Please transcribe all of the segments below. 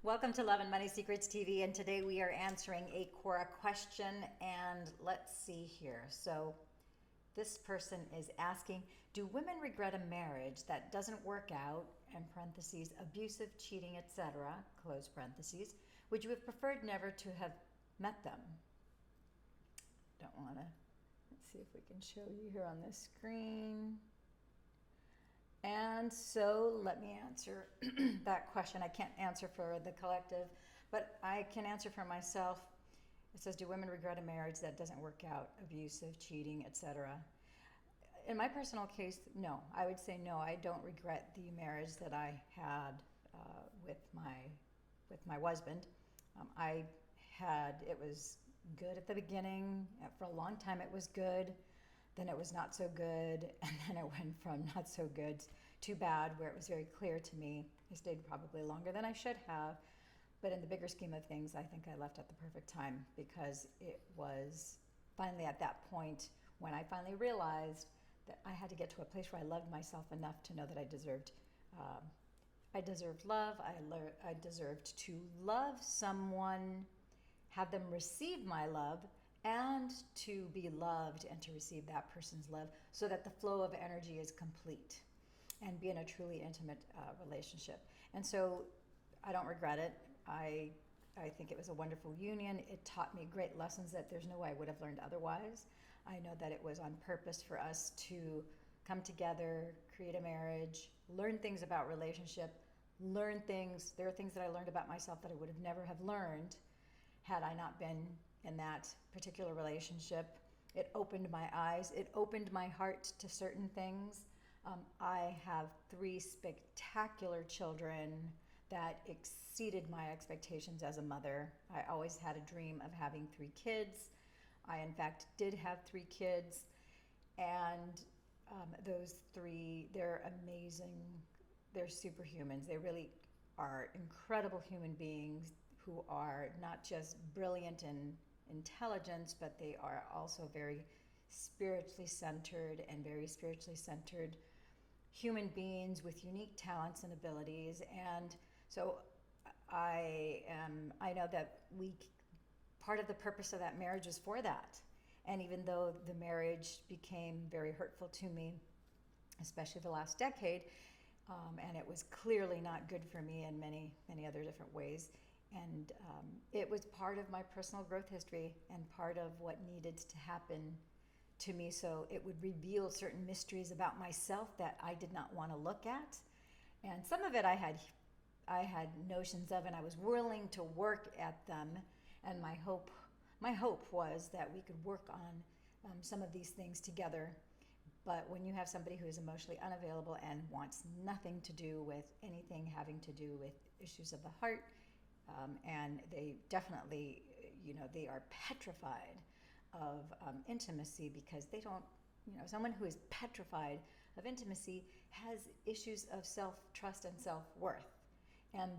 Welcome to Love and Money Secrets TV, and today we are answering a QUORA question, and let's see here. So this person is asking, do women regret a marriage that doesn't work out, in parentheses, abusive, cheating, etc., close parentheses? Would you have preferred never to have met them? Don't want to, let's see if we can show you here on this screen. And so let me answer that question. I can't answer for the collective, but I can answer for myself. It says, do women regret a marriage that doesn't work out, abusive, cheating, etc.? In my personal case, no. I would say no. I don't regret the marriage that I had with my husband. It was good at the beginning. For a long time it was good. Then it was not so good, and then it went from not so good to bad, where it was very clear to me. I stayed probably longer than I should have, but in the bigger scheme of things, I think I left at the perfect time, because it was finally at that point when I finally realized that I had to get to a place where I loved myself enough to know that I deserved love. I deserved to love someone, have them receive my love, and to be loved and to receive that person's love, so that the flow of energy is complete and be in a truly intimate relationship. And so I don't regret it. I think it was a wonderful union. It taught me great lessons that there's no way I would have learned otherwise. I know that it was on purpose for us to come together, create a marriage, learn things about relationship, learn things. There are things that I learned about myself that I would have never have learned had I not been in that particular relationship. It opened my eyes. It opened my heart to certain things. I have 3 spectacular children that exceeded my expectations as a mother. I always had a dream of having 3 kids. I, in fact, did have 3 kids. And those 3, they're amazing. They're superhumans. They really are incredible human beings who are not just brilliant in intelligence, but they are also very spiritually centered human beings with unique talents and abilities. And so I know that part of the purpose of that marriage is for that. And even though the marriage became very hurtful to me, especially the last decade, and it was clearly not good for me in many other different ways, and it was part of my personal growth history and part of what needed to happen to me, so it would reveal certain mysteries about myself that I did not want to look at. And some of it I had notions of, and I was willing to work at them. And my hope was that we could work on some of these things together. But when you have somebody who is emotionally unavailable and wants nothing to do with anything having to do with issues of the heart, and they definitely, they are petrified of intimacy, because they don't, someone who is petrified of intimacy has issues of self-trust and self-worth. And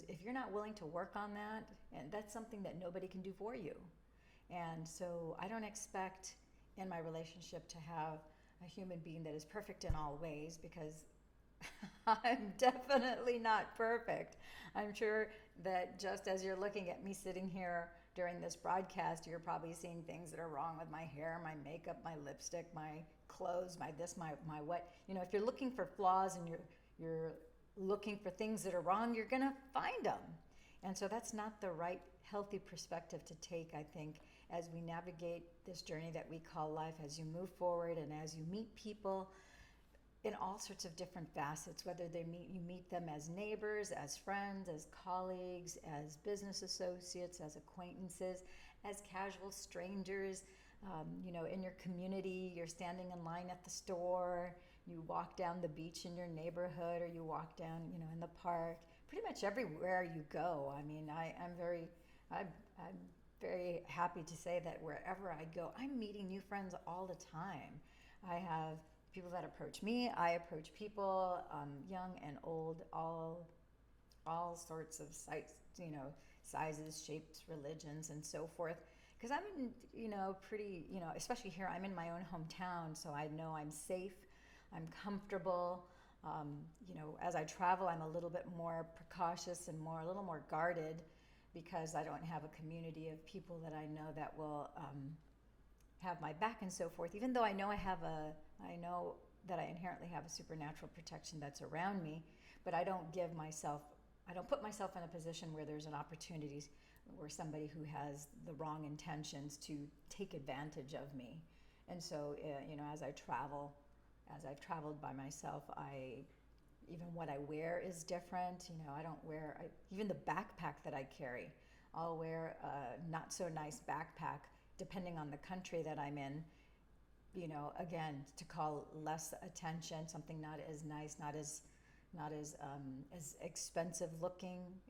if you're not willing to work on that, and that's something that nobody can do for you. And so I don't expect in my relationship to have a human being that is perfect in all ways, because I'm definitely not perfect. I'm sure that just as you're looking at me sitting here during this broadcast, you're probably seeing things that are wrong with my hair, my makeup, my lipstick, my clothes, my this, my what. If you're looking for flaws and you're looking for things that are wrong, you're going to find them. And so that's not the right healthy perspective to take, I think, as we navigate this journey that we call life, as you move forward and as you meet people in all sorts of different facets, whether you meet them as neighbors, as friends, as colleagues, as business associates, as acquaintances, as casual strangers, in your community. You're standing in line at the store, you walk down the beach in your neighborhood, or you walk down, in the park. Pretty much everywhere you go. I mean, I'm very happy to say that wherever I go, I'm meeting new friends all the time. I have people that approach me. I approach people, young and old, all sorts of sizes, shapes, religions, and so forth. Because I'm in, pretty, especially here, I'm in my own hometown, so I know I'm safe, I'm comfortable, As I travel, I'm a little bit more precautious and a little more guarded because I don't have a community of people that I know that will have my back and so forth. Even though I know that I inherently have a supernatural protection that's around me, but I don't put myself in a position where there's an opportunity where somebody who has the wrong intentions to take advantage of me. And so, as I've traveled by myself, even what I wear is different. I don't wear, even the backpack that I carry, I'll wear a not so nice backpack depending on the country that I'm in, again, to call less attention, something not as nice, not as expensive looking.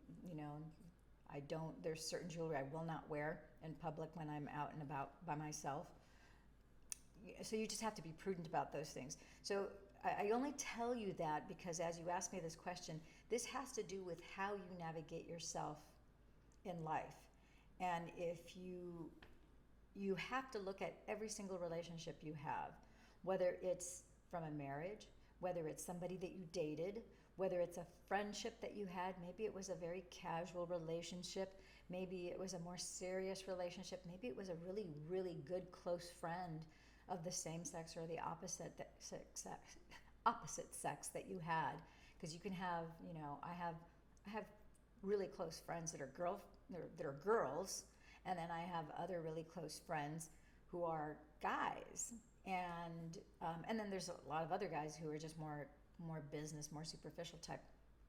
There's certain jewelry I will not wear in public when I'm out and about by myself. So you just have to be prudent about those things. So I only tell you that because as you ask me this question, this has to do with how you navigate yourself in life. And if you have to look at every single relationship you have, whether it's from a marriage, whether it's somebody that you dated, whether it's a friendship that you had, maybe it was a very casual relationship, maybe it was a more serious relationship, maybe it was a really, really good close friend of the same sex or the opposite sex that you had. Because you can have, I have really close friends that are girls, and then I have other really close friends who are guys, and then there's a lot of other guys who are just more business, more superficial type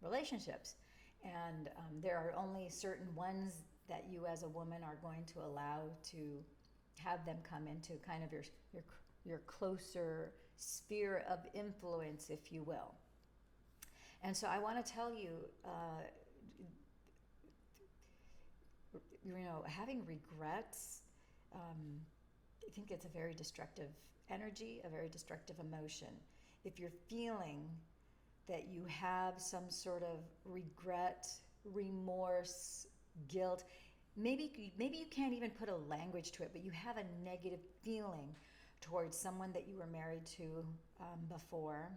relationships, and there are only certain ones that you as a woman are going to allow to have them come into kind of your closer sphere of influence, if you will. And so I want to tell you, having regrets, I think it's a very destructive energy, a very destructive emotion. If you're feeling that you have some sort of regret, remorse, guilt, maybe you can't even put a language to it, but you have a negative feeling towards someone that you were married to before,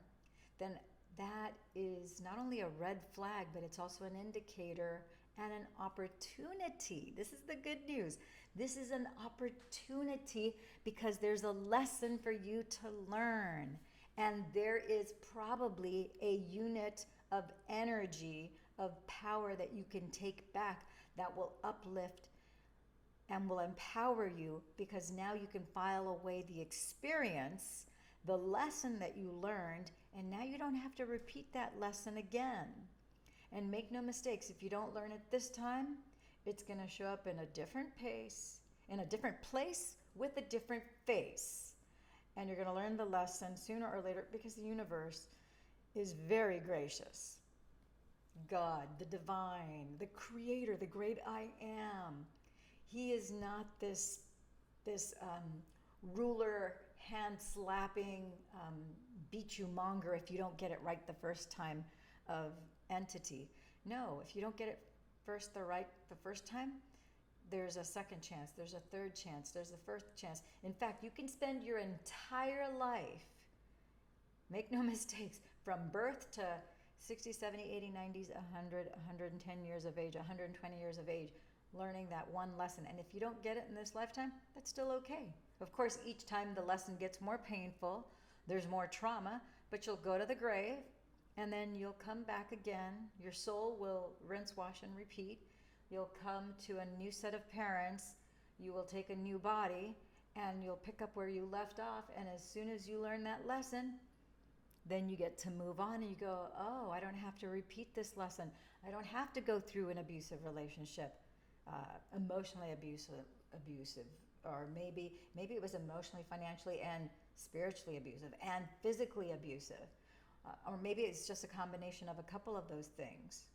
then that is not only a red flag, but it's also an indicator and an opportunity. This is the good news. This is an opportunity because there's a lesson for you to learn. And there is probably a unit of energy, of power that you can take back that will uplift and will empower you, because now you can file away the experience, the lesson that you learned, and now you don't have to repeat that lesson again. And make no mistakes, if you don't learn it this time, it's going to show up in a different pace, in a different place, with a different face. And you're going to learn the lesson sooner or later, because the universe is very gracious. God, the divine, the creator, the great I am. He is not this ruler, hand-slapping, beat-you-monger if you don't get it right the first time of entity. No, if you don't get it the first time, there's a second chance, there's a third chance, there's a first chance. In fact, you can spend your entire life, make no mistakes, from birth to 60, 70, 80, 90s, 100, 110 years of age, 120 years of age, learning that one lesson. And if you don't get it in this lifetime, that's still okay. Of course, each time the lesson gets more painful, there's more trauma, but you'll go to the grave, and then you'll come back again. Your soul will rinse, wash, and repeat. You'll come to a new set of parents. You will take a new body, and you'll pick up where you left off. And as soon as you learn that lesson, then you get to move on, and you go, oh, I don't have to repeat this lesson. I don't have to go through an abusive relationship, emotionally abusive, or maybe it was emotionally, financially, and spiritually abusive, and physically abusive. Or maybe it's just a combination of a couple of those things.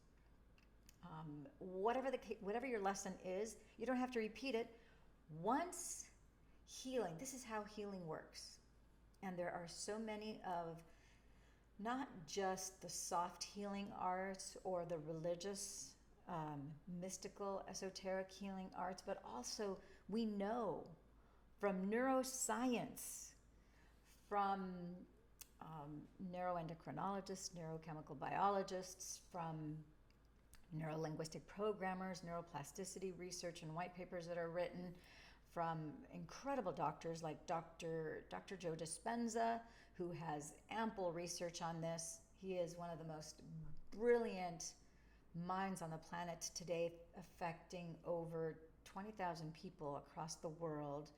Whatever your lesson is, you don't have to repeat it. Once healing, this is how healing works. And there are so many of not just the soft healing arts or the religious, mystical, esoteric healing arts, but also we know from neuroscience, from neuroendocrinologists, neurochemical biologists, from neurolinguistic programmers, neuroplasticity research and white papers that are written, from incredible doctors like Dr. Joe Dispenza, who has ample research on this. He is one of the most brilliant minds on the planet today, affecting over 20,000 people across the world,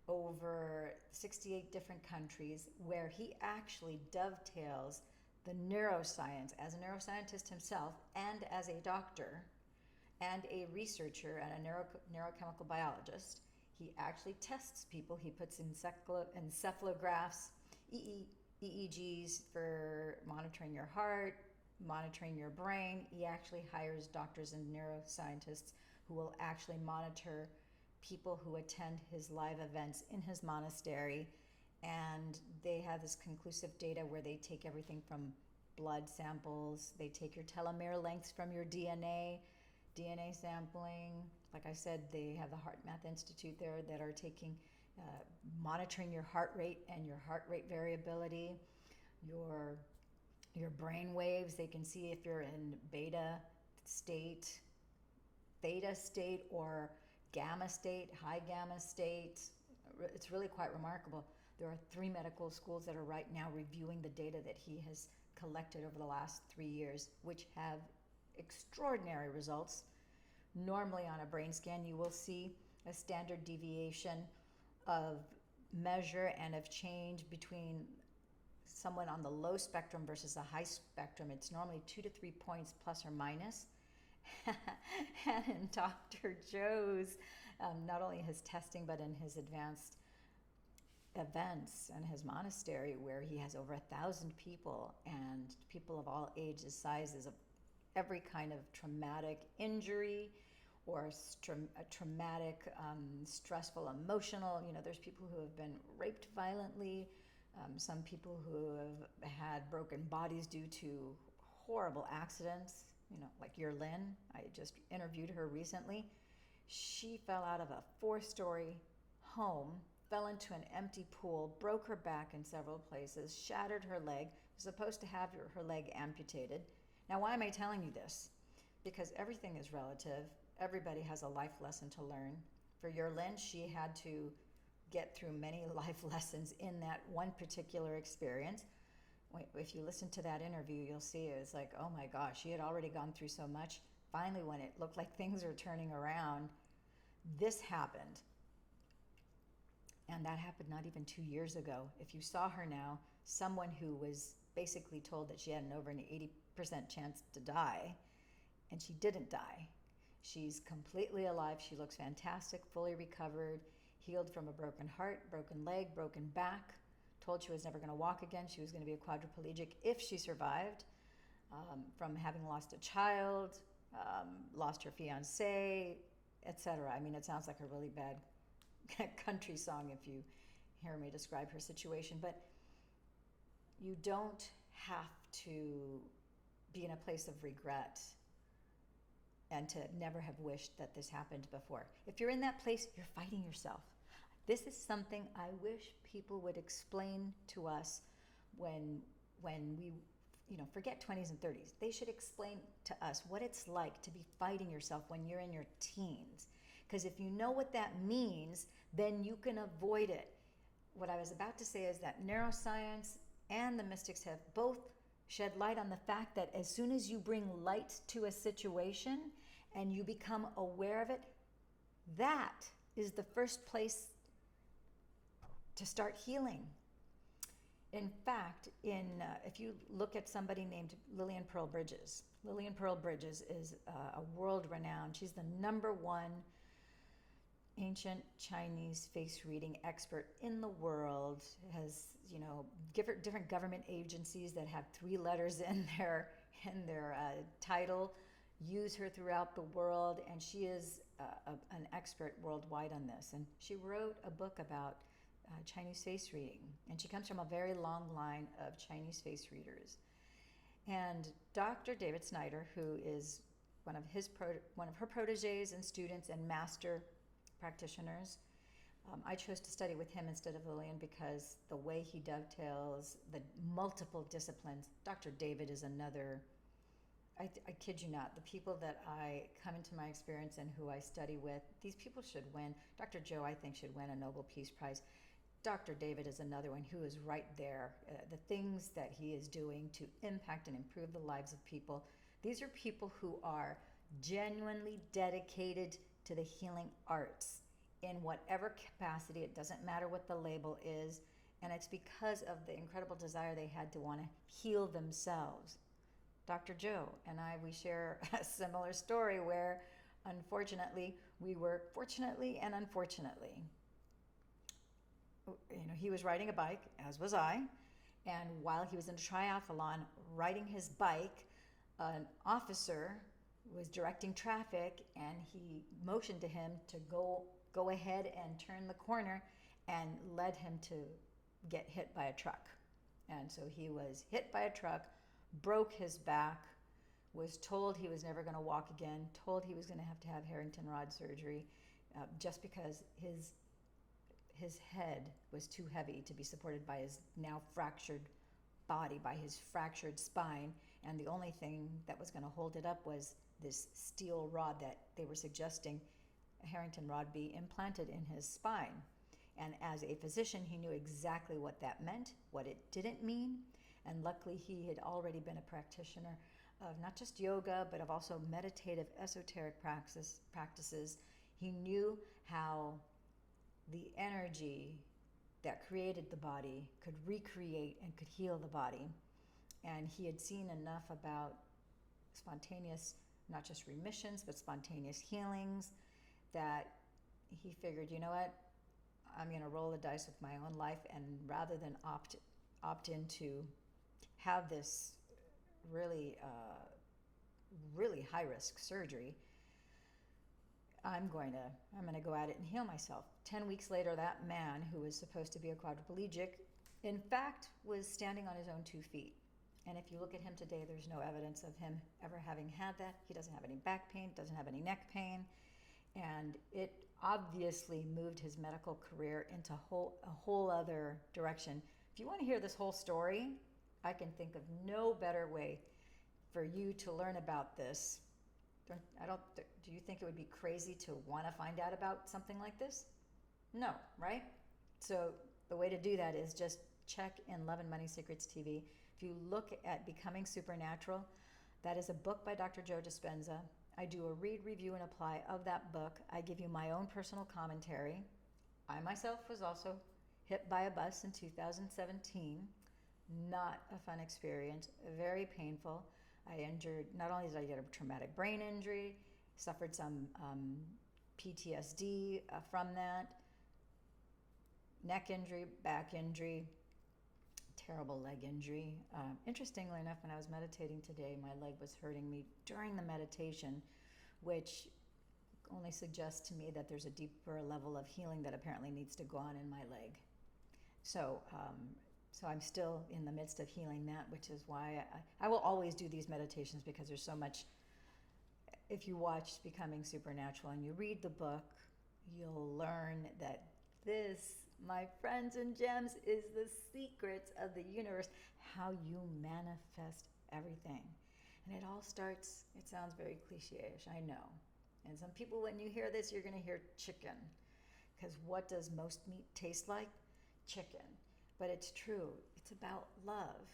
over 68 different countries, where he actually dovetails the neuroscience as a neuroscientist himself and as a doctor and a researcher and a neurochemical biologist. He actually tests people. He puts encephalographs, EEGs for monitoring your heart, monitoring your brain. He actually hires doctors and neuroscientists who will actually monitor people who attend his live events in his monastery. And they have this conclusive data where they take everything from blood samples, they take your telomere lengths from your DNA sampling. Like I said, they have the Heart Math Institute there that are taking, monitoring your heart rate and your heart rate variability, your brain waves. They can see if you're in beta state, theta state, or gamma state, high gamma state. It's really quite remarkable. There are 3 medical schools that are right now reviewing the data that he has collected over the last 3 years, which have extraordinary results. Normally on a brain scan, you will see a standard deviation of measure and of change between someone on the low spectrum versus the high spectrum. It's normally 2 to 3 points plus or minus. And in Dr. Joe's, not only his testing, but in his advanced events and his monastery, where he has over 1,000 people and people of all ages, sizes, of every kind of traumatic injury or a traumatic, stressful, emotional. There's people who have been raped violently, some people who have had broken bodies due to horrible accidents, like your Lynn. I just interviewed her recently. She fell out of a 4-story home, fell into an empty pool, broke her back in several places, shattered her leg, was supposed to have her leg amputated. Now, why am I telling you this? Because everything is relative. Everybody has a life lesson to learn. For your Lynn, she had to get through many life lessons in that one particular experience. If you listen to that interview, you'll see it was like, oh my gosh, she had already gone through so much. Finally, when it looked like things were turning around, this happened. And that happened not even 2 years ago. If you saw her now, someone who was basically told that she had an over an 80% chance to die, and she didn't die. She's completely alive. She looks fantastic, fully recovered, healed from a broken heart, broken leg, broken back, told she was never going to walk again. She was going to be a quadriplegic if she survived, from having lost a child, lost her fiancé, etc. I mean, it sounds like a really bad country song if you hear me describe her situation, but you don't have to be in a place of regret and to never have wished that this happened before. If you're in that place, you're fighting yourself. This is something I wish people would explain to us when we forget 20s and 30s. They should explain to us what it's like to be fighting yourself when you're in your teens. Because if you know what that means, then you can avoid it. What I was about to say is that neuroscience and the mystics have both shed light on the fact that as soon as you bring light to a situation and you become aware of it, that is the first place to start healing. In fact, if you look at somebody named Lillian Bridges is a world-renowned, she's the #1 ancient Chinese face reading expert in the world, has different government agencies that have 3 letters in their title use her throughout the world, and she is an expert worldwide on this. And she wrote a book about Chinese face reading, and she comes from a very long line of Chinese face readers. And Dr. David Snyder, who is one of her proteges and students and master practitioners, I chose to study with him instead of Lillian because the way he dovetails the multiple disciplines. Dr. David is another. I kid you not, the people that I come into my experience and who I study with, these people should win. Dr. Joe, I think, should win a Nobel Peace Prize. Dr. David is another one who is right there. The things that he is doing to impact and improve the lives of people. These are people who are genuinely dedicated to the healing arts in whatever capacity. It doesn't matter what the label is. And it's because of the incredible desire they had to want to heal themselves. Dr. Joe and I, we share a similar story where, unfortunately, we were fortunately and unfortunately. He was riding a bike, as was I, and while he was in a triathlon riding his bike, an officer was directing traffic, and he motioned to him to go ahead and turn the corner, and led him to get hit by a truck. And so he was hit by a truck, broke his back, was told he was never going to walk again, told he was going to have Harrington rod surgery, just because his head was too heavy to be supported by his now fractured body, by his fractured spine, and the only thing that was going to hold it up was this steel rod that they were suggesting a Harrington rod be implanted in his spine. And as a physician, he knew exactly what that meant, what it didn't mean, and luckily he had already been a practitioner of not just yoga, but of also meditative, esoteric practices. He knew how the energy that created the body could recreate and could heal the body. And he had seen enough about spontaneous, not just remissions, but spontaneous healings, that he figured, you know what, I'm going to roll the dice with my own life, and rather than opt into have this really high risk surgery, I'm going to go at it and heal myself. 10 weeks later, that man who was supposed to be a quadriplegic, in fact, was standing on his own 2 feet. And if you look at him today, there's no evidence of him ever having had that. He doesn't have any back pain, doesn't have any neck pain. And it obviously moved his medical career into a whole other direction. If you want to hear this whole story, I can think of no better way for you to learn about this. Do you think it would be crazy to want to find out about something like this? No, right? So the way to do that is just check in Love and Money Secrets TV. If you look at Becoming Supernatural, that is a book by Dr. Joe Dispenza. I do a read, review, and apply of that book. I give you my own personal commentary. I myself was also hit by a bus in 2017. Not a fun experience, very painful. Not only did I get a traumatic brain injury, suffered some PTSD from that, neck injury, back injury, terrible leg injury. Interestingly enough, when I was meditating today, my leg was hurting me during the meditation, which only suggests to me that there's a deeper level of healing that apparently needs to go on in my leg. So I'm still in the midst of healing that, which is why I will always do these meditations, because there's so much. If you watch Becoming Supernatural and you read the book, you'll learn that this, my friends and gems, is the secrets of the universe, how you manifest everything. And it all starts, it sounds very cliche-ish, I know. And some people, when you hear this, you're going to hear chicken. Because what does most meat taste like? Chicken. But it's true. It's about love.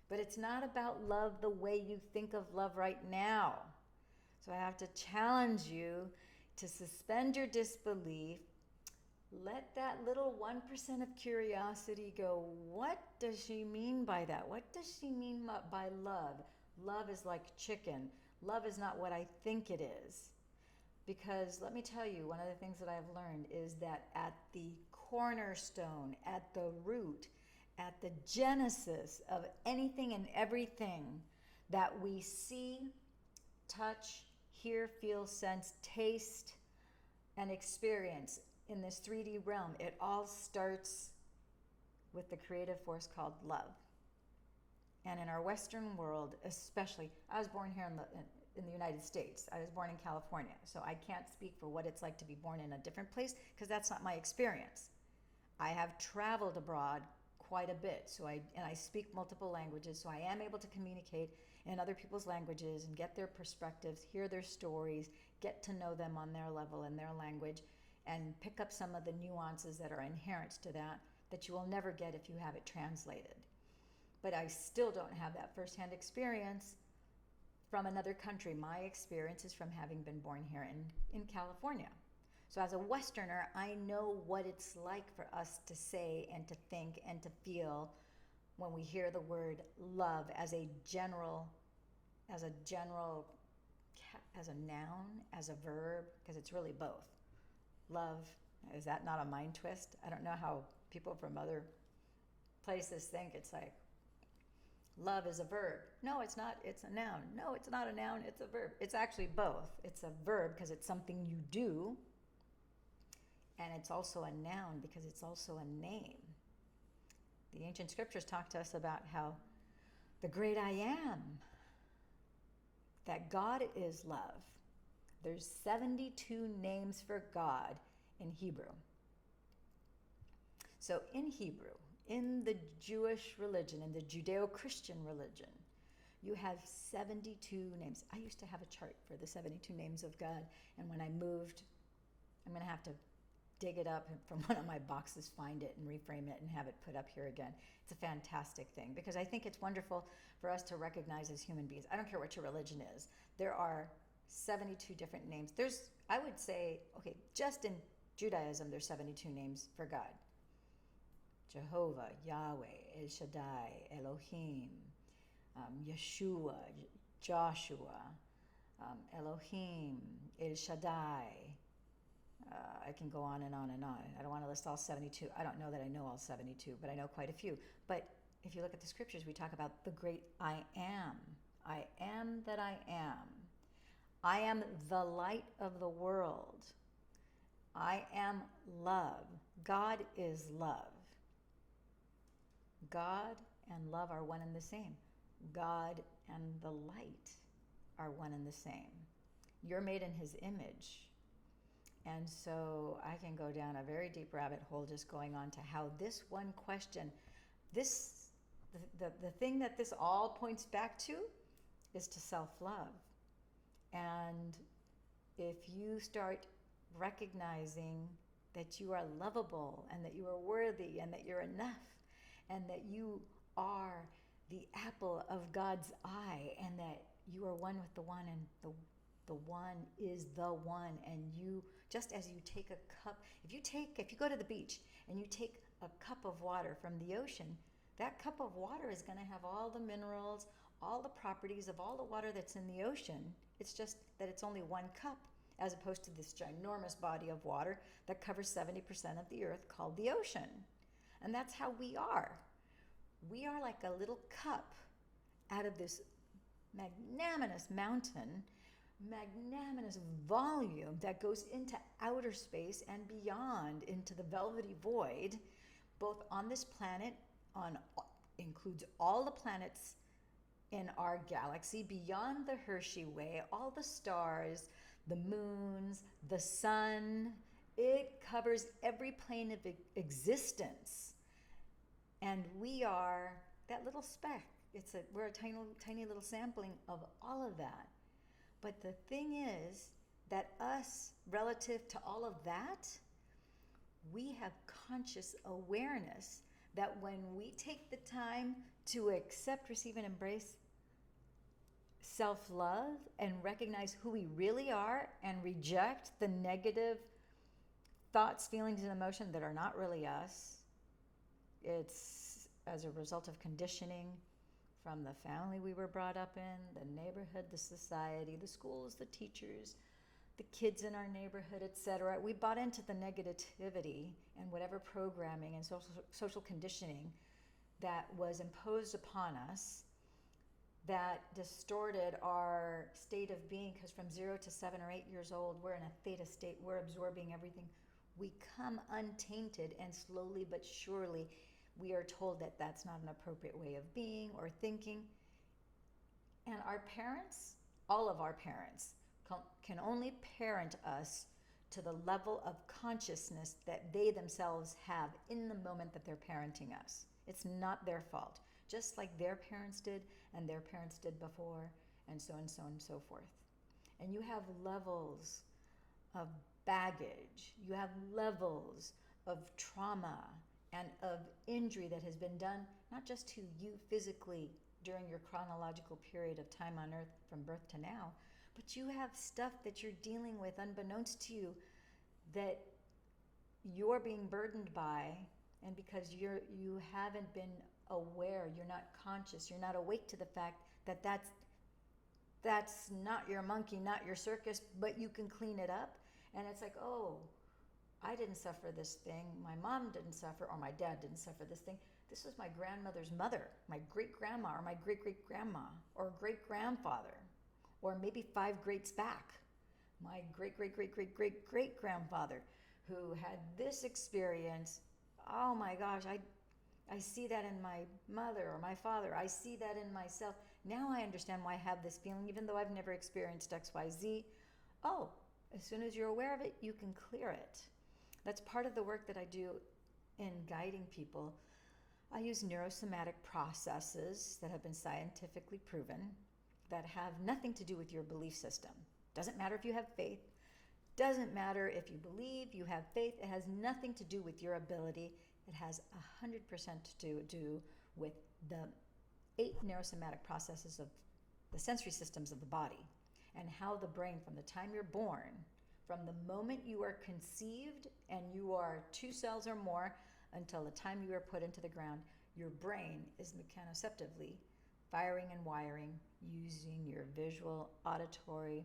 But it's not about love the way you think of love right now. So I have to challenge you to suspend your disbelief. Let that little 1% of curiosity go, what does she mean by that? What does she mean by love? Love is like chicken. Love is not what I think it is. Because let me tell you, one of the things that I've learned is that at the cornerstone, at the root, at the genesis of anything and everything that we see, touch, hear, feel, sense, taste, and experience in this 3D realm, it all starts with the creative force called love. And in our Western world, especially, I was born here in the United States. I was born in California, so I can't speak for what it's like to be born in a different place because that's not my experience. I have traveled abroad quite a bit, so I speak multiple languages, so I am able to communicate in other people's languages and get their perspectives, hear their stories, get to know them on their level and their language, and pick up some of the nuances that are inherent to that you will never get if you have it translated. But I still don't have that firsthand experience from another country. My experience is from having been born here in California. So as a Westerner, I know what it's like for us to say and to think and to feel when we hear the word love as a noun, as a verb, because it's really both. Love, is that not a mind twist? I don't know how people from other places think it's like, love is a verb. No, it's not. It's a noun. No, it's not a noun. It's a verb. It's actually both. It's a verb because it's something you do, and it's also a noun because it's also a name. The ancient scriptures talk to us about how the great I am, that God is love. There's 72 names for God in Hebrew. So in Hebrew, in the Jewish religion, in the Judeo-Christian religion, you have 72 names. I used to have a chart for the 72 names of God, and when I moved, I'm going to have to dig it up from one of my boxes, find it, and reframe it and have it put up here again. It's a fantastic thing because I think it's wonderful for us to recognize as human beings. I don't care what your religion is. There are 72 different names. I would say, okay, just in Judaism, there's 72 names for God. Jehovah, Yahweh, El Shaddai, Elohim, Yeshua, Joshua, Elohim, El Shaddai. I can go on and on and on. I don't want to list all 72. I don't know that I know all 72, but I know quite a few. But if you look at the scriptures, we talk about the great I am. I am that I am. I am the light of the world. I am love. God is love. God and love are one and the same. God and the light are one and the same. You're made in his image. And so I can go down a very deep rabbit hole just going on to how this one question, the thing that this all points back to is to self-love. And if you start recognizing that you are lovable and that you are worthy and that you're enough and that you are the apple of God's eye and that you are one with the one and the one is the one, and you, just as you take a cup, if you go to the beach and you take a cup of water from the ocean, that cup of water is going to have all the minerals, all the properties of all the water that's in the ocean. It's just that it's only one cup as opposed to this ginormous body of water that covers 70% of the earth called the ocean. And that's how we are. We are like a little cup out of this magnanimous mountain, magnanimous volume that goes into outer space and beyond into the velvety void, both on this planet, includes all the planets in our galaxy, beyond the Hershey Way, all the stars, the moons, the sun. It covers every plane of existence. And we are that little speck. We're a tiny little sampling of all of that. But the thing is that us, relative to all of that, we have conscious awareness that when we take the time to accept, receive, and embrace self-love and recognize who we really are and reject the negative thoughts, feelings, and emotions that are not really us, it's as a result of conditioning from the family we were brought up in, the neighborhood, the society, the schools, the teachers, the kids in our neighborhood, etc. We bought into the negativity and whatever programming and social conditioning that was imposed upon us that distorted our state of being, because from 0 to 7 or 8 years old, we're in a theta state, we're absorbing everything. We come untainted, and slowly but surely we are told that that's not an appropriate way of being or thinking. And our parents all of our parents can only parent us to the level of consciousness that they themselves have in the moment that they're parenting us. It's not their fault, just like their parents did and their parents did before, and so and so and so forth. And you have levels of baggage, you have levels of trauma and of injury that has been done, not just to you physically during your chronological period of time on earth from birth to now, but you have stuff that you're dealing with unbeknownst to you that you're being burdened by, and because you haven't been aware, you're not conscious, you're not awake to the fact that that's not your monkey, not your circus, but you can clean it up. And it's like, oh, I didn't suffer this thing, my mom didn't suffer, or my dad didn't suffer this thing. This was my grandmother's mother, my great-grandma, or my great-great-grandma, or great-grandfather, or maybe 5 greats back. My great-great-great-great-great-great-grandfather who had this experience. Oh my gosh, I see that in my mother or my father. I see that in myself. Now I understand why I have this feeling, even though I've never experienced XYZ. Oh, as soon as you're aware of it, you can clear it. That's part of the work that I do in guiding people. I use neurosomatic processes that have been scientifically proven that have nothing to do with your belief system. Doesn't matter if you have faith. Doesn't matter if you believe, you have faith. It has nothing to do with your ability. It has 100% to do with the 8 neurosomatic processes of the sensory systems of the body, and how the brain, from the time you're born, from the moment you are conceived and you are 2 cells or more until the time you are put into the ground, your brain is mechanoceptively firing and wiring using your visual, auditory,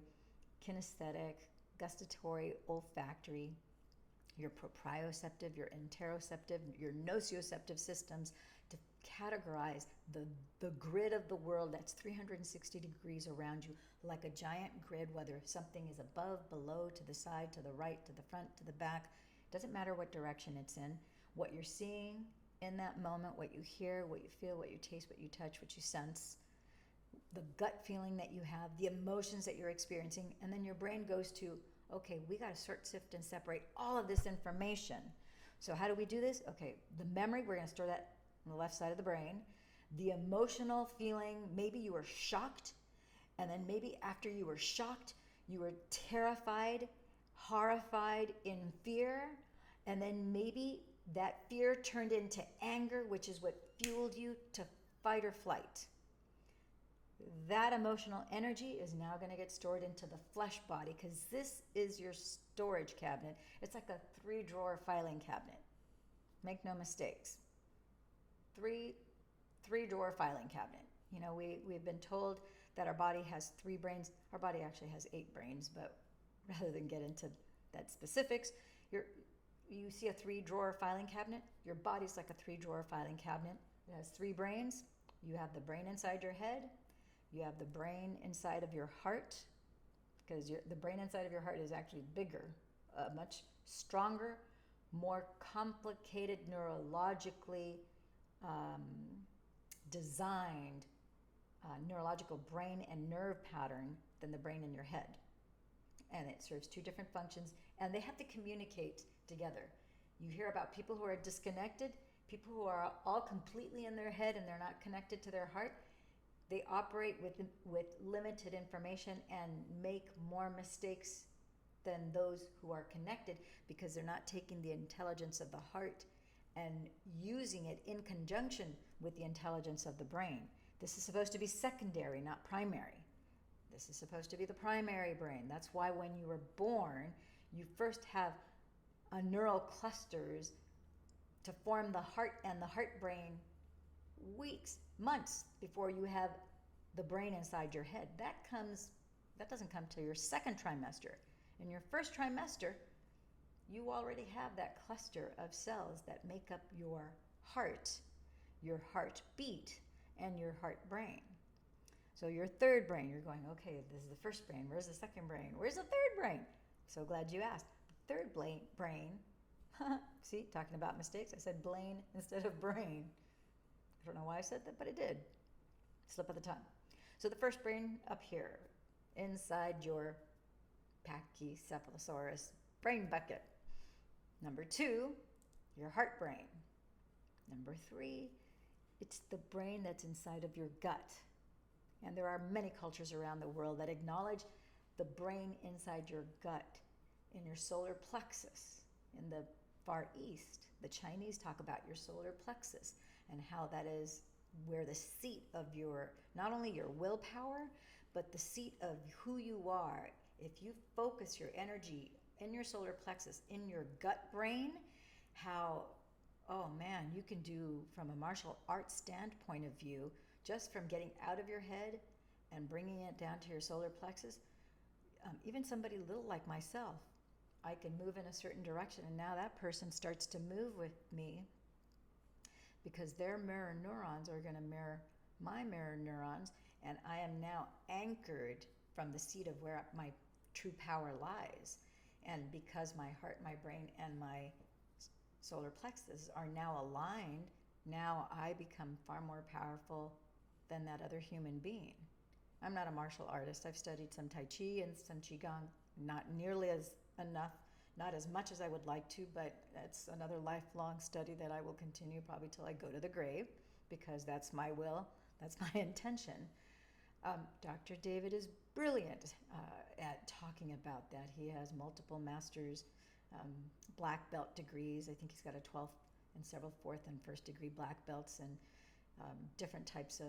kinesthetic, gustatory, olfactory, your proprioceptive, your interoceptive, your nociceptive systems to categorize the grid of the world that's 360 degrees around you, like a giant grid, whether something is above, below, to the side, to the right, to the front, to the back. Doesn't matter what direction it's in. What you're seeing in that moment, what you hear, what you feel, what you taste, what you touch, what you sense, the gut feeling that you have, the emotions that you're experiencing, and then your brain goes to, okay, we got to sort, sift, and separate all of this information. So how do we do this? Okay, the memory, we're going to store that on the left side of the brain. The emotional feeling, maybe you were shocked, and then maybe after you were shocked, you were terrified, horrified, in fear, and then maybe that fear turned into anger, which is what fueled you to fight or flight. That emotional energy is now going to get stored into the flesh body, because this is your storage cabinet. It's like a 3-drawer filing cabinet. Make no mistakes. 3-drawer filing cabinet. You know, we've been told that our body has 3 brains. Our body actually has 8 brains, but rather than get into that specifics, you see a 3-drawer filing cabinet. Your body's like a 3-drawer filing cabinet. It has 3 brains. You have the brain inside your head. You have the brain inside of your heart, because the brain inside of your heart is actually bigger, much stronger, more complicated, neurologically designed neurological brain and nerve pattern than the brain in your head. And it serves 2 different functions, and they have to communicate together. You hear about people who are disconnected, people who are all completely in their head and they're not connected to their heart. They operate with limited information and make more mistakes than those who are connected, because they're not taking the intelligence of the heart and using it in conjunction with the intelligence of the brain. This is supposed to be secondary, not primary. This is supposed to be the primary brain. That's why when you were born, you first have a neural clusters to form the heart and the heart brain weeks, months before you have the brain inside your head. That doesn't come till your 2nd trimester. In your 1st trimester, you already have that cluster of cells that make up your heartbeat, and your heart brain. So your 3rd brain, you're going, okay, this is the 1st brain. Where's the 2nd brain? Where's the 3rd brain? So glad you asked. The 3rd brain, see, talking about mistakes, I said brain instead of brain. I don't know why I said that, but it did. Slip of the tongue. So the 1st brain up here, inside your Pachycephalosaurus brain bucket. Number 2, your heart brain. Number 3, it's the brain that's inside of your gut. And there are many cultures around the world that acknowledge the brain inside your gut, in your solar plexus. In the Far East, the Chinese talk about your solar plexus and how that is where the seat of your, not only your willpower, but the seat of who you are. If you focus your energy in your solar plexus, in your gut brain, how, oh man, you can do from a martial arts standpoint of view, just from getting out of your head and bringing it down to your solar plexus. Even somebody little like myself, I can move in a certain direction, and now that person starts to move with me because their mirror neurons are going to mirror my mirror neurons, and I am now anchored from the seat of where my true power lies. And because my heart, my brain, and my solar plexus are now aligned, now I become far more powerful than that other human being. I'm not a martial artist. I've studied some Tai Chi and some Qigong, not nearly as enough, not as much as I would like to, but that's another lifelong study that I will continue probably till I go to the grave, because that's my will, that's my intention. Dr. David is brilliant at talking about that. He has multiple master's black belt degrees. I think he's got a 12th and several 4th and 1st degree black belts, and different types of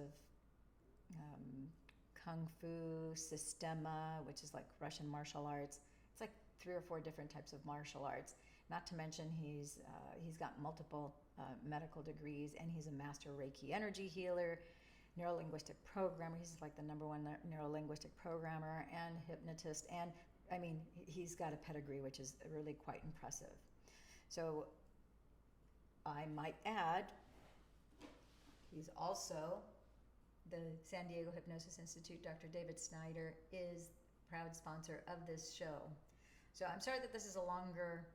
Kung Fu, Sistema, which is like Russian martial arts. It's like 3 or 4 different types of martial arts. Not to mention he's got multiple medical degrees, and he's a master Reiki energy healer, neurolinguistic programmer. He's like the #1 neurolinguistic programmer and hypnotist. And I mean, he's got a pedigree which is really quite impressive. So I might add, he's also the San Diego Hypnosis Institute. Dr. David Snyder is proud sponsor of this show. So I'm sorry that this is a longer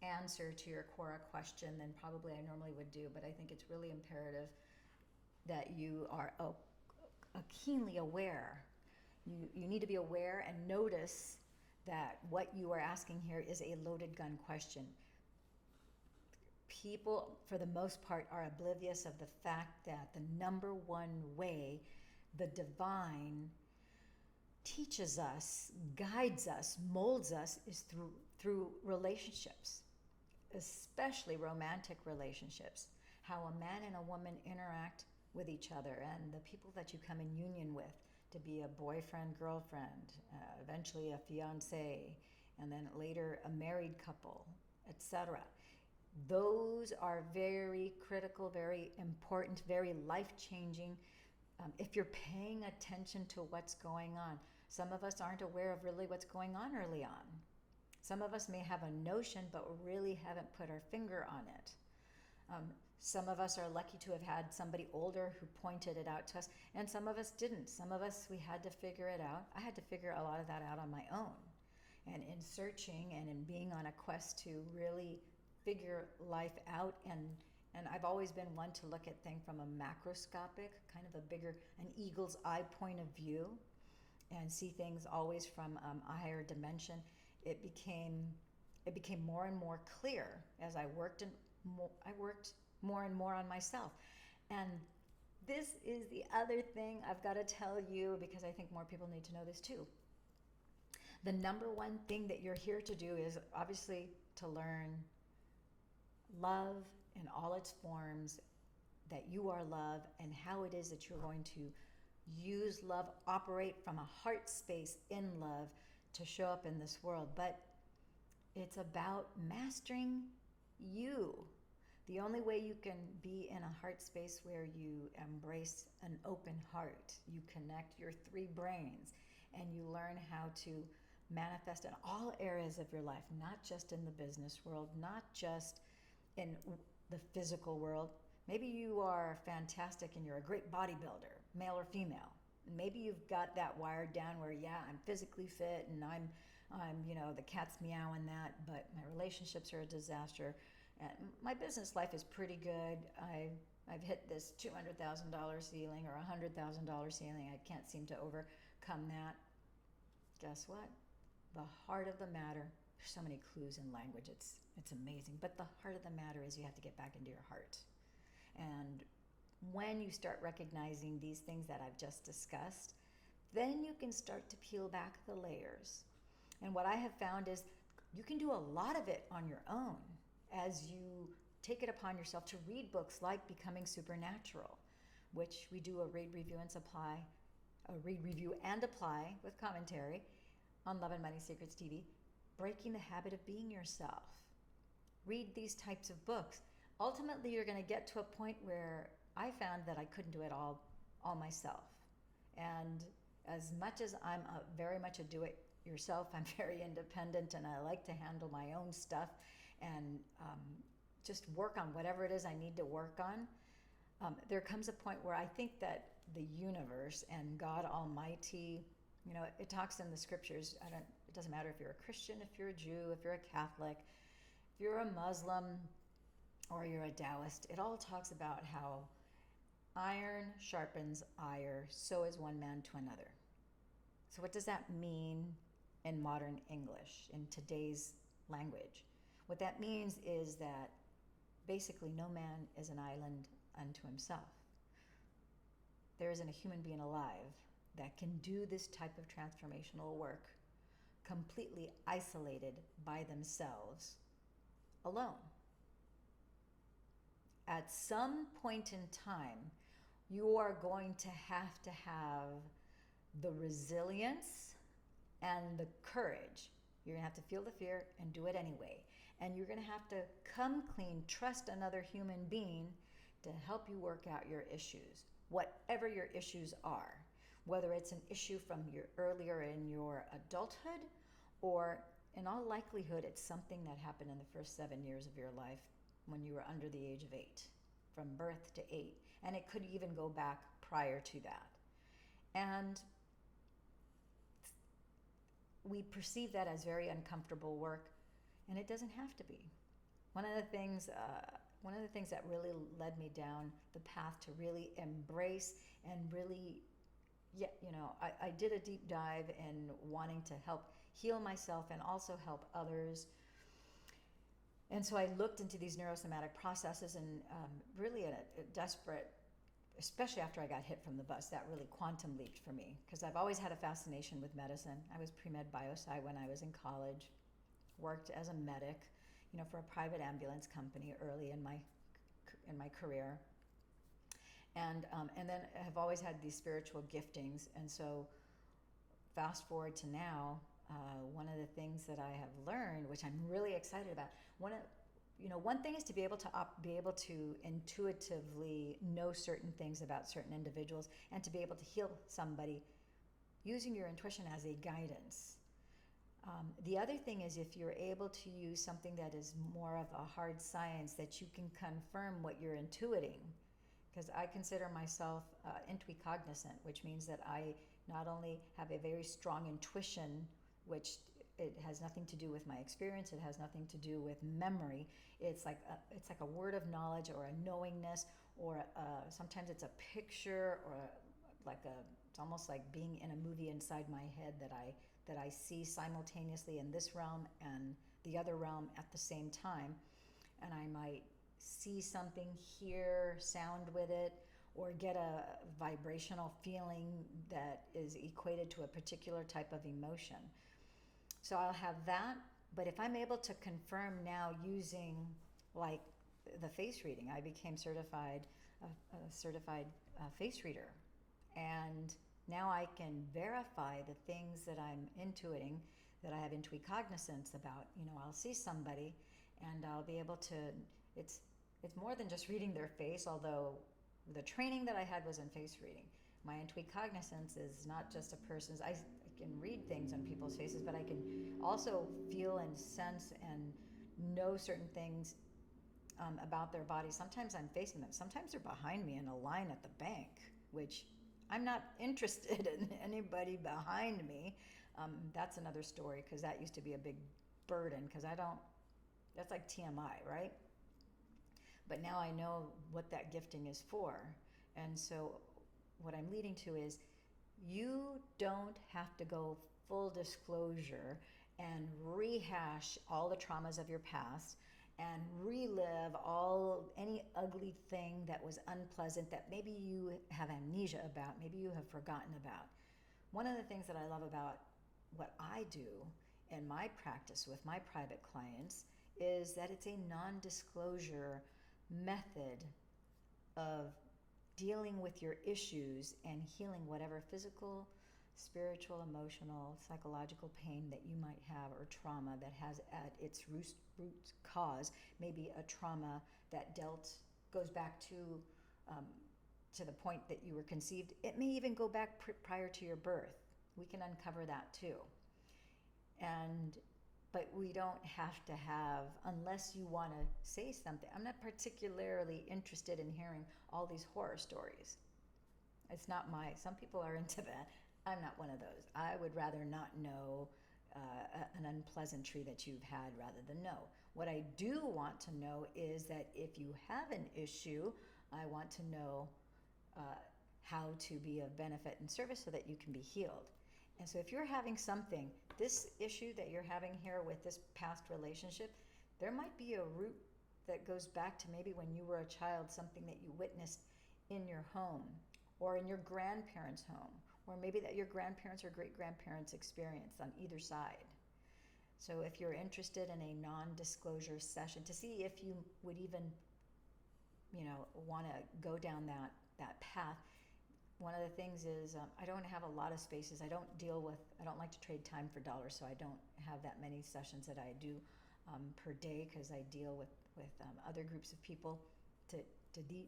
answer to your QUORA question than probably I normally would do, but I think it's really imperative that you are keenly aware. You need to be aware and notice that what you are asking here is a loaded gun question. People, for the most part, are oblivious of the fact that the #1 way the divine teaches us, guides us, molds us is through relationships, especially romantic relationships. How a man and a woman interact with each other, and the people that you come in union with to be a boyfriend, girlfriend, eventually a fiancé, and then later a married couple, etc. Those are very critical, very important, very life-changing. If you're paying attention to what's going on. Some of us aren't aware of really what's going on early on. Some of us may have a notion, but really haven't put our finger on it. Some of us are lucky to have had somebody older who pointed it out to us, and some of us didn't. Some of us, we had to figure it out. I had to figure a lot of that out on my own. And in searching and in being on a quest to really figure life out, and I've always been one to look at things from a macroscopic, kind of a bigger, an eagle's eye point of view, and see things always from a higher dimension. It became more and more clear as I worked more and more on myself. And this is the other thing I've got to tell you, because I think more people need to know this too. The #1 thing that you're here to do is obviously to learn love in all its forms, that you are love, and how it is that you're going to use love, operate from a heart space in love to show up in this world. But it's about mastering you. The only way you can be in a heart space where you embrace an open heart, you connect your 3 brains, and you learn how to manifest in all areas of your life, not just in the business world, not just in the physical world. Maybe you are fantastic and you're a great bodybuilder, male or female. Maybe you've got that wired down where, yeah, I'm physically fit and I'm the cat's meowing that, but my relationships are a disaster. And my business life is pretty good. I've hit this $200,000 ceiling or $100,000 ceiling. I can't seem to overcome that. guess what? The heart of the matter, there's so many clues in language, it's amazing. But the heart of the matter is you have to get back into your heart. And when you start recognizing these things that I've just discussed, then you can start to peel back the layers. And what I have found is you can do a lot of it on your own as you take it upon yourself to read books like Becoming Supernatural, which we do a read, review, and apply with commentary on Love and Money Secrets TV, Breaking the Habit of Being Yourself. Read these types of books. Ultimately, you're going to get to a point where I found that I couldn't do it all myself. And as much as I'm very much a do-it-yourself, I'm very independent, and I like to handle my own stuff and just work on whatever it is I need to work on. There comes a point where I think that the universe and God Almighty, it talks in the scriptures. It doesn't matter if you're a Christian, if you're a Jew, if you're a Catholic, if you're a Muslim, or you're a Taoist. It all talks about how iron sharpens iron, so is one man to another. So what does that mean in modern English, in today's language? What that means is that basically no man is an island unto himself. There isn't a human being alive that can do this type of transformational work completely isolated by themselves alone. At some point in time, you are going to have the resilience and the courage. You're going to have to feel the fear and do it anyway. And you're going to have to come clean, trust another human being to help you work out your issues, whatever your issues are, whether it's an issue from your earlier in your adulthood, or in all likelihood, it's something that happened in the first 7 years of your life when you were under the age of 8, from birth to 8. And it could even go back prior to that. And we perceive that as very uncomfortable work, and it doesn't have to be. One of the things that really led me down the path to really embrace and really, I did a deep dive in wanting to help heal myself and also help others. And so I looked into these neurosomatic processes and really a desperate, especially after I got hit from the bus, that really quantum leaped for me, because I've always had a fascination with medicine. I was pre-med biosci when I was in college, worked as a medic, for a private ambulance company early in my career, and then have always had these spiritual giftings. And so fast forward to now, one of the things that I have learned, which I'm really excited about, one thing is to be able to intuitively know certain things about certain individuals and to be able to heal somebody using your intuition as a guidance. The other thing is if you're able to use something that is more of a hard science, that you can confirm what you're intuiting. Because I consider myself intuicognizant, which means that I not only have a very strong intuition, which it has nothing to do with my experience, it has nothing to do with memory. It's like a word of knowledge or a knowingness, or sometimes it's a picture, or it's almost like being in a movie inside my head that I see simultaneously in this realm and the other realm at the same time. And I might see something, hear sound with it, or get a vibrational feeling that is equated to a particular type of emotion. So I'll have that, but if I'm able to confirm now using like the face reading, I became a certified face reader, and now I can verify the things that I'm intuiting, that I have intuicognizance about. I'll see somebody and I'll be able to, it's more than just reading their face, although the training that I had was in face reading. My intuicognizance is not just a person's, I can read things on people's faces, but I can also feel and sense and know certain things about their body. Sometimes I'm facing them. Sometimes they're behind me in a line at the bank, which I'm not interested in anybody behind me. That's another story, because that used to be a big burden, because that's like TMI, right? But now I know what that gifting is for. And so what I'm leading to is, you don't have to go full disclosure and rehash all the traumas of your past and relive any ugly thing that was unpleasant that maybe you have amnesia about, maybe you have forgotten about. One of the things that I love about what I do in my practice with my private clients is that it's a non-disclosure method of dealing with your issues and healing whatever physical, spiritual, emotional, psychological pain that you might have, or trauma that has at its root cause maybe a trauma that goes back to the point that you were conceived. It may even go back prior to your birth. We can uncover that too. But we don't have to have, unless you want to say something. I'm not particularly interested in hearing all these horror stories. It's not some people are into that. I'm not one of those. I would rather not know an unpleasantry that you've had rather than know. What I do want to know is that if you have an issue, I want to know how to be of benefit and service so that you can be healed. And so if you're having something, this issue that you're having here with this past relationship, there might be a root that goes back to maybe when you were a child, something that you witnessed in your home or in your grandparents' home, or maybe that your grandparents or great-grandparents experienced on either side. So if you're interested in a non-disclosure session to see if you would even, want to go down that path, one of the things is I don't have a lot of spaces. I don't like to trade time for dollars, so I don't have that many sessions that I do per day, because I deal with other groups of people to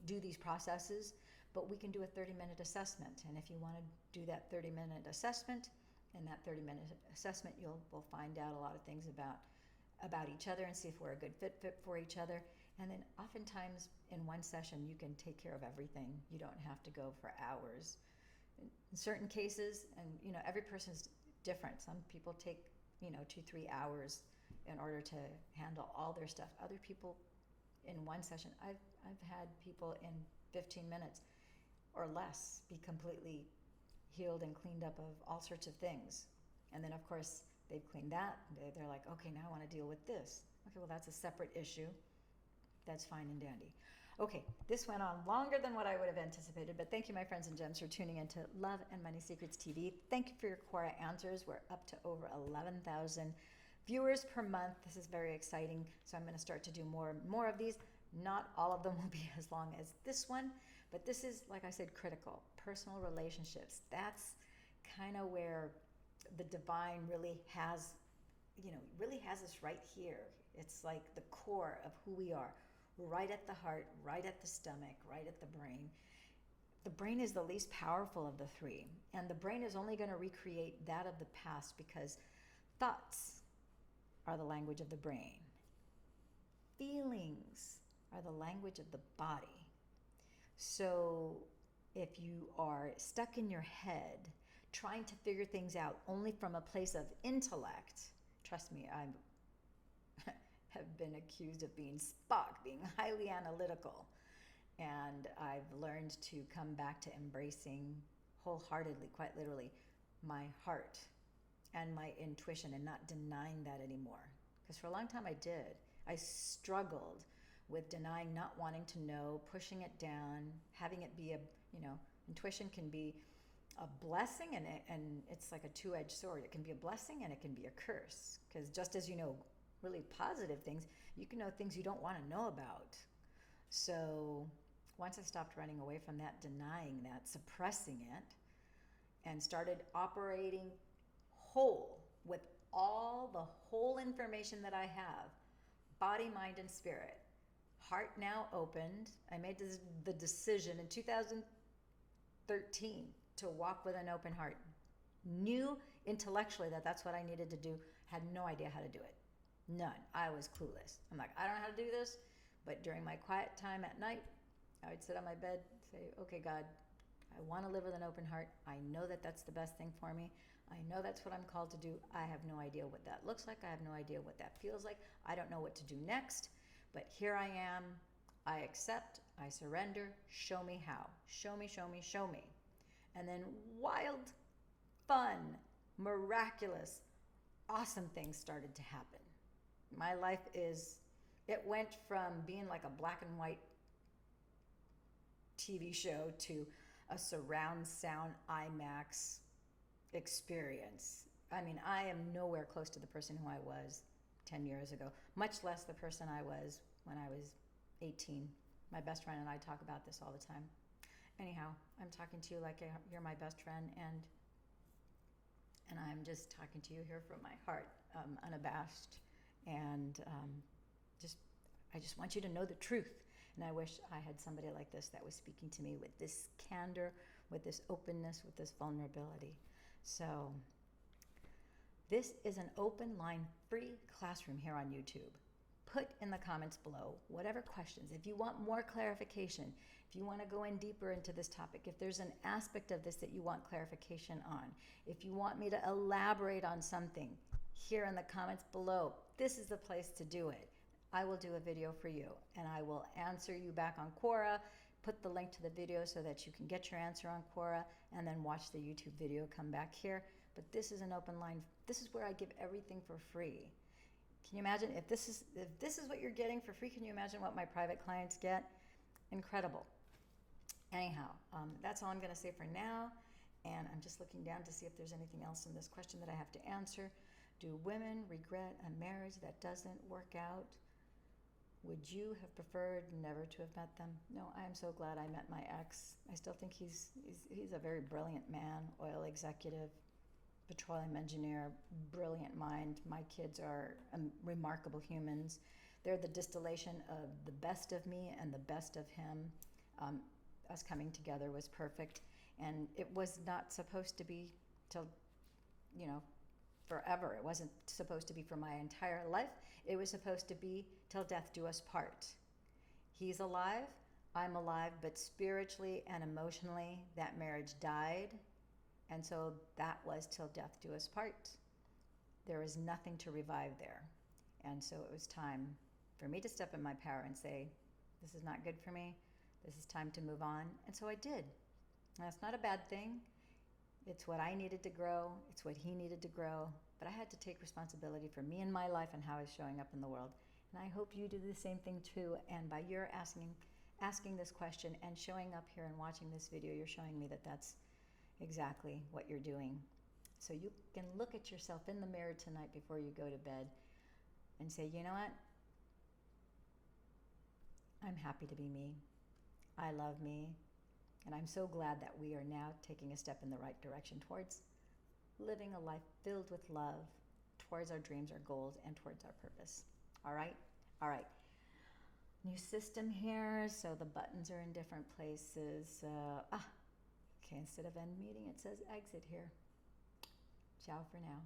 do these processes. But we can do a 30-minute assessment, and if you want to do that 30-minute assessment, in that 30-minute assessment we'll find out a lot of things about each other and see if we're a good fit for each other. And then oftentimes in one session you can take care of everything. You don't have to go for hours. In certain cases, and every person's different. Some people take 2-3 hours in order to handle all their stuff. Other people in one session, I've had people in 15 minutes or less be completely healed and cleaned up of all sorts of things. And then of course they've cleaned that. They're like, okay, now I want to deal with this. Okay, well, that's a separate issue. That's fine and dandy. Okay, this went on longer than what I would have anticipated, but thank you, my friends and gems, for tuning into Love and Money Secrets TV. Thank you for your QUORA Answers. We're up to over 11,000 viewers per month. This is very exciting, so I'm going to start to do more of these. Not all of them will be as long as this one, but this is, like I said, critical. Personal relationships. That's kind of where the divine really has us right here. It's like the core of who we are. Right at the heart, right at the stomach, right at the brain. The brain is the least powerful of the three, and the brain is only going to recreate that of the past because thoughts are the language of the brain. Feelings are the language of the body. So if you are stuck in your head trying to figure things out only from a place of intellect, trust me, I have been accused of being Spock, being highly analytical. And I've learned to come back to embracing wholeheartedly, quite literally, my heart and my intuition, and not denying that anymore. Because for a long time I did. I struggled with denying, not wanting to know, pushing it down, having it be intuition can be a blessing, and it's like a two-edged sword. It can be a blessing and it can be a curse. Because just as really positive things, you can know things you don't want to know about. So once I stopped running away from that, denying that, suppressing it, and started operating whole with all the whole information that I have, body, mind, and spirit, heart now opened. I made the decision in 2013 to walk with an open heart. Knew intellectually that that's what I needed to do, had no idea how to do it. None. I was clueless. I'm like, I don't know how to do this. But during my quiet time at night, I would sit on my bed, say, okay, God, I want to live with an open heart. I know that that's the best thing for me. I know that's what I'm called to do. I have no idea what that looks like. I have no idea what that feels like. I don't know what to do next. But here I am. I accept. I surrender. Show me how. Show me, show me, show me. And then wild, fun, miraculous, awesome things started to happen. My life it went from being like a black and white TV show to a surround sound IMAX experience. I mean, I am nowhere close to the person who I was 10 years ago, much less the person I was when I was 18. My best friend and I talk about this all the time. Anyhow, I'm talking to you like you're my best friend, and I'm just talking to you here from my heart, unabashed, and I just want you to know the truth. And I wish I had somebody like this that was speaking to me with this candor, with this openness, with this vulnerability. So this is an open line free classroom here on YouTube. Put in the comments below whatever questions. If you want more clarification, if you want to go in deeper into this topic, if there's an aspect of this that you want clarification on, if you want me to elaborate on something, here in the comments below, this is the place to do it. I will do a video for you, and I will answer you back on QUORA, put the link to the video so that you can get your answer on QUORA, and then watch the YouTube video, come back here. But this is an open line. This is where I give everything for free. Can you imagine if this is what you're getting for free? Can you imagine what my private clients get? Incredible. Anyhow, that's all I'm going to say for now. And I'm just looking down to see if there's anything else in this question that I have to answer. Do women regret a marriage that doesn't work out? Would you have preferred never to have met them? No, I am so glad I met my ex. I still think he's a very brilliant man, oil executive, petroleum engineer, brilliant mind. My kids are remarkable humans. They're the distillation of the best of me and the best of him. Us coming together was perfect. And it was not supposed to be till, forever. It wasn't supposed to be for my entire life. It was supposed to be till death do us part. He's alive, I'm alive, but spiritually and emotionally, that marriage died. And so that was till death do us part. There is nothing to revive there. And so it was time for me to step in my power and say, this is not good for me. This is time to move on. And so I did. And that's not a bad thing. It's what I needed to grow. It's what he needed to grow. But I had to take responsibility for me and my life and how I was showing up in the world. And I hope you do the same thing too. And by your asking this question and showing up here and watching this video, you're showing me that that's exactly what you're doing. So you can look at yourself in the mirror tonight before you go to bed and say, you know what? I'm happy to be me. I love me. And I'm so glad that we are now taking a step in the right direction towards living a life filled with love, towards our dreams, our goals, and towards our purpose. All right? All right. New system here, so the buttons are in different places. Okay, instead of end meeting, it says exit here. Ciao for now.